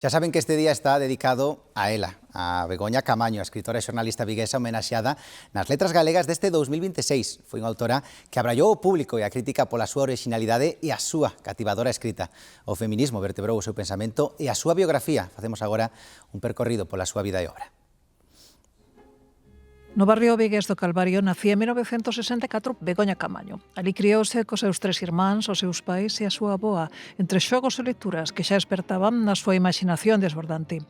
Xa saben que este día está dedicado a ela, a Begoña Camaño, a escritora e xornalista viguesa homenaxeada nas letras galegas deste 2026. Foi unha autora que abrallou o público e a crítica pola súa originalidade e a súa cativadora escrita. O feminismo vertebrou o seu pensamento e a súa biografía. Facemos agora un percorrido pola súa vida e obra. No barrio vigués do Calvario nacía en 1964 Begoña Camaño. Ali criouse cos seus tres irmáns, os seus pais e a súa avoa, entre xogos e lecturas que xa despertaban na súa imaginación desbordante.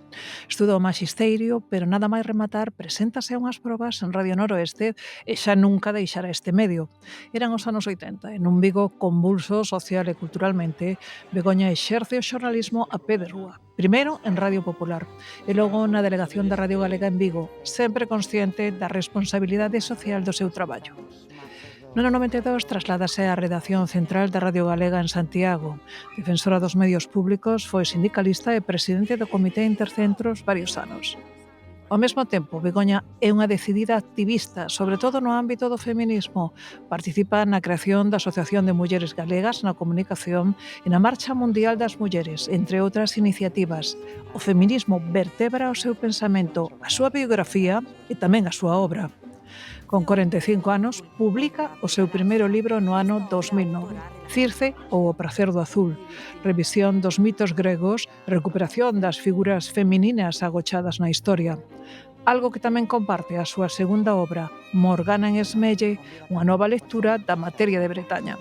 Estudou maxisterio, pero nada máis rematar preséntase a unhas probas en Radio Noroeste e xa nunca deixara este medio. Eran os anos 80, en un Vigo convulso social e culturalmente, Begoña exerce o xornalismo a pé de rúa. Primeiro en Radio Popular e logo na delegación da Radio Galega en Vigo, sempre consciente da responsabilidade social do seu traballo. No ano 92 trasládase á redacción central da Radio Galega en Santiago. Defensora dos medios públicos, foi sindicalista e presidente do Comité Intercentros varios anos. Ao mesmo tempo, Begoña é unha decidida activista, sobre todo no ámbito do feminismo. Participa na creación da Asociación de Mulleres Galegas na Comunicación e na Marcha Mundial das Mulleres, entre outras iniciativas. O feminismo vertebra o seu pensamento, a súa biografía e tamén a súa obra. Con 45 anos, publica o seu primeiro libro no ano 2009, Circe ou O pracer do azul, revisión dos mitos gregos, recuperación das figuras femininas agochadas na historia. Algo que tamén comparte a súa segunda obra, Morgana en Esmelle, unha nova lectura da materia de Bretaña.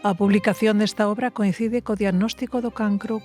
A publicación desta obra coincide co diagnóstico do cancro